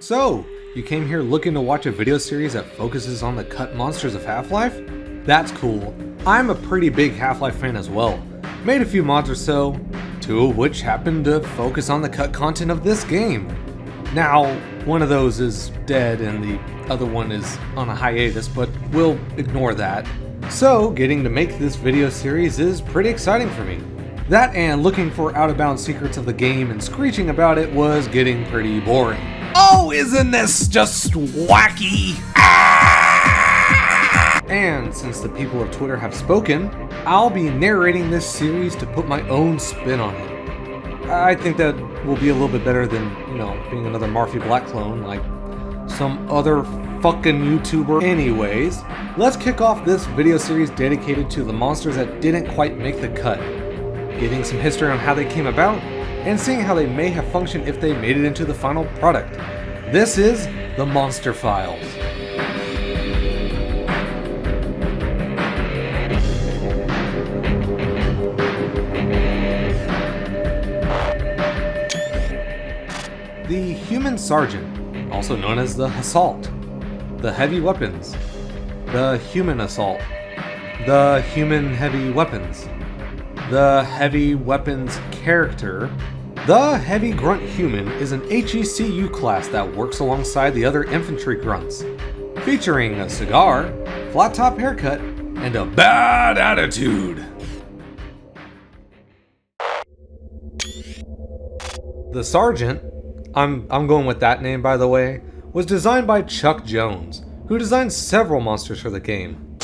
So, you came here looking to watch a video series that focuses on the cut monsters of Half-Life? That's cool. I'm a pretty big Half-Life fan as well. Made a few mods or so, two of which happen to focus on the cut content of this game. Now, one of those is dead and the other one is on a hiatus, but we'll ignore that. So, getting to make this video series is pretty exciting for me. That and looking for out-of-bounds secrets of the game and screeching about it was getting pretty boring. Oh, isn't this just wacky? And since the people of Twitter have spoken, I'll be narrating this series to put my own spin on it. I think that will be a little bit better than, being another Marfy Black clone like some other fucking YouTuber. Anyways, let's kick off this video series dedicated to the monsters that didn't quite make the cut, getting some history on how they came about, and seeing how they may have functioned if they made it into the final product. This is the Monster Files. The Human Sergeant, also known as the Assault, the Heavy Weapons, the Human Assault, the Human Heavy Weapons, the Heavy Weapons Character. The Heavy Grunt Human is an HECU class that works alongside the other infantry grunts, featuring a cigar, flat top haircut, and a bad attitude. The Sergeant, I'm going with that name by the way, was designed by Chuck Jones, who designed several monsters for the game.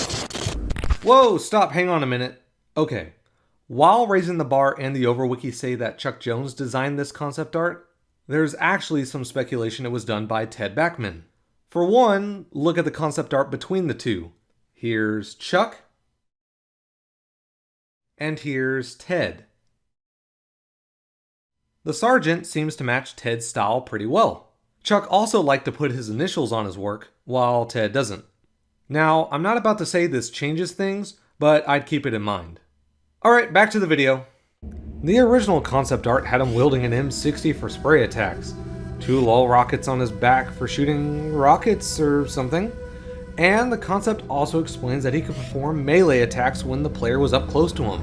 Whoa, stop, hang on a minute. Okay. While Raising the Bar and the Overwiki say that Chuck Jones designed this concept art, there's actually some speculation it was done by Ted Backman. For one, look at the concept art between the two. Here's Chuck, and here's Ted. The Sergeant seems to match Ted's style pretty well. Chuck also liked to put his initials on his work, while Ted doesn't. Now, I'm not about to say this changes things, but I'd keep it in mind. Alright, back to the video. The original concept art had him wielding an M60 for spray attacks, 2 LOL rockets on his back for shooting rockets or something, and the concept also explains that he could perform melee attacks when the player was up close to him.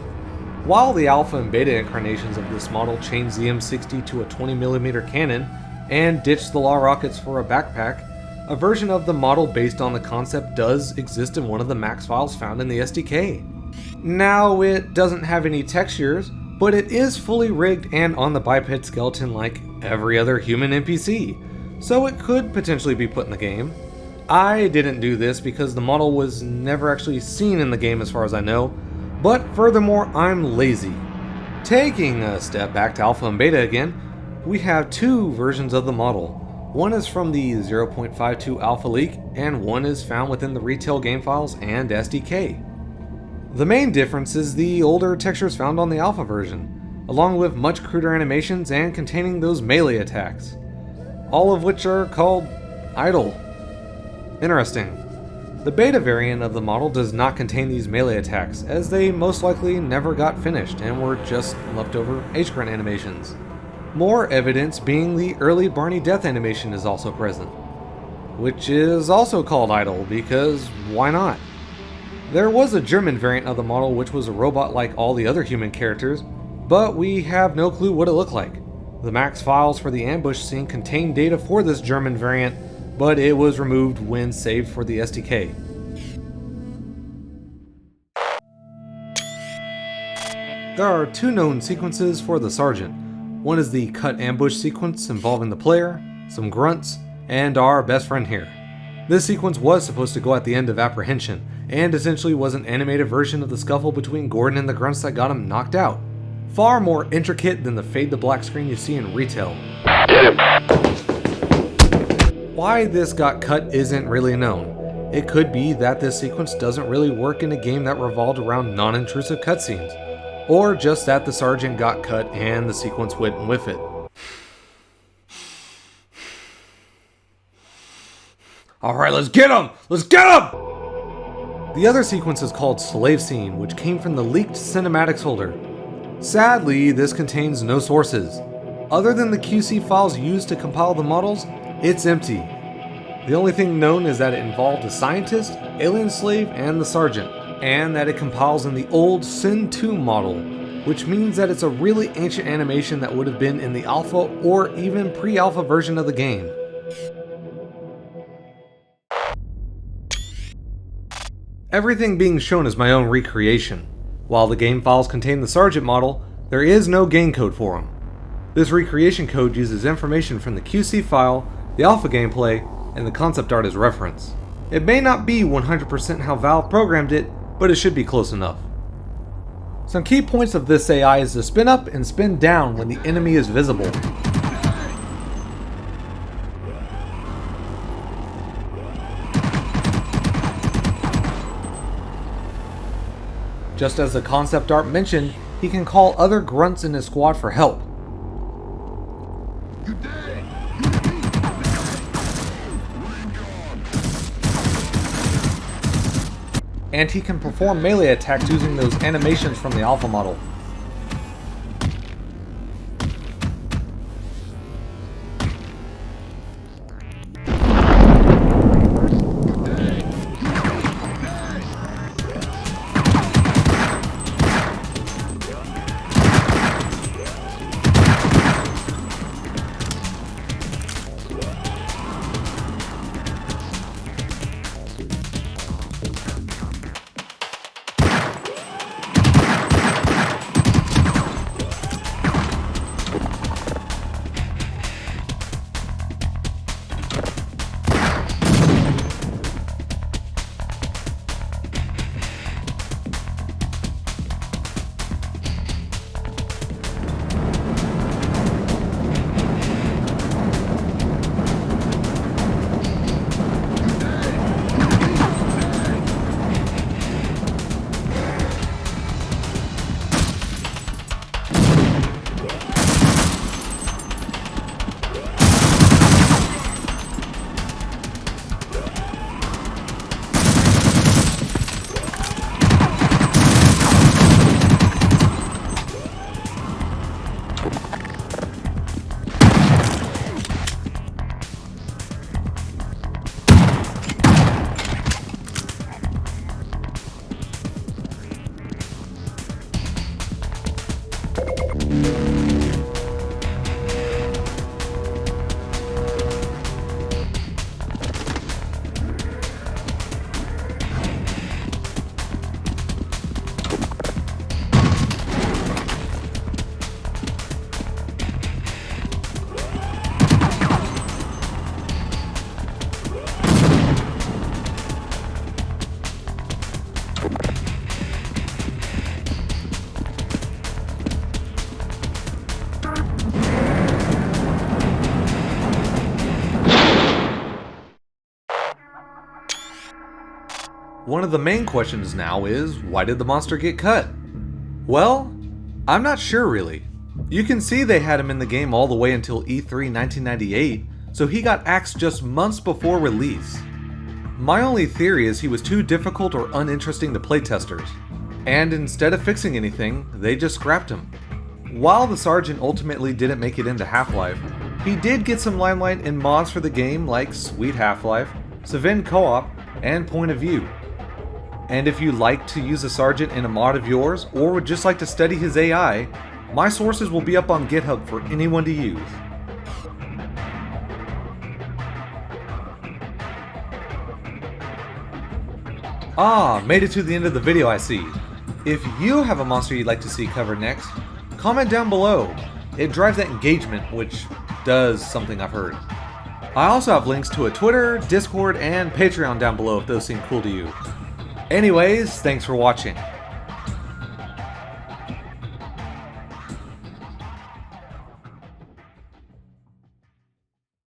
While the alpha and beta incarnations of this model changed the M60 to a 20mm cannon and ditched the LOL rockets for a backpack, a version of the model based on the concept does exist in one of the max files found in the SDK. Now, it doesn't have any textures, but it is fully rigged and on the biped skeleton like every other human NPC, so it could potentially be put in the game. I didn't do this because the model was never actually seen in the game as far as I know, but furthermore, I'm lazy. Taking a step back to alpha and beta again, we have 2 versions of the model. One is from the 0.52 alpha leak, and one is found within the retail game files and SDK. The main difference is the older textures found on the alpha version, along with much cruder animations and containing those melee attacks, all of which are called idle. Interesting. The beta variant of the model does not contain these melee attacks, as they most likely never got finished and were just leftover H-grunt animations. More evidence being the early Barney death animation is also present, which is also called idle because why not? There was a German variant of the model which was a robot like all the other human characters, but we have no clue what it looked like. The max files for the ambush scene contain data for this German variant, but it was removed when saved for the SDK. There are 2 known sequences for the Sergeant. One is the cut ambush sequence involving the player, some grunts, and our best friend here. This sequence was supposed to go at the end of Apprehension, and essentially was an animated version of the scuffle between Gordon and the grunts that got him knocked out. Far more intricate than the fade to black screen you see in retail. Why this got cut isn't really known. It could be that this sequence doesn't really work in a game that revolved around non-intrusive cutscenes, or just that the Sergeant got cut and the sequence went with it. Alright, let's get him! Let's get him! The other sequence is called Slave Scene, which came from the leaked cinematics folder. Sadly, this contains no sources. Other than the QC files used to compile the models, It's empty. The only thing known is that it involved a scientist, alien slave, and the sergeant, and that it compiles in the old Sentry model, which means that it's a really ancient animation that would have been in the alpha or even pre-alpha version of the game. Everything being shown is my own recreation. While the game files contain the Sergeant model, there is no game code for him. This recreation code uses information from the QC file, the alpha gameplay, and the concept art as reference. It may not be 100% how Valve programmed it, but it should be close enough. Some key points of this AI is to spin up and spin down when the enemy is visible. Just as the concept art mentioned, he can call other grunts in his squad for help. And he can perform melee attacks using those animations from the alpha model. One of the main questions now is, why did the monster get cut? Well, I'm not sure really. You can see they had him in the game all the way until E3 1998, so he got axed just months before release. My only theory is he was too difficult or uninteresting to playtesters, and instead of fixing anything, they just scrapped him. While the Sergeant ultimately didn't make it into Half-Life, he did get some limelight in mods for the game like Sweet Half-Life, Savin Co-op, and Point of View. And if you like to use a Sergeant in a mod of yours, or would just like to study his AI, my sources will be up on GitHub for anyone to use. Made it to the end of the video I see. If you have a monster you'd like to see covered next, comment down below. It drives that engagement, which does something I've heard. I also have links to a Twitter, Discord, and Patreon down below if those seem cool to you. Anyways, thanks for watching.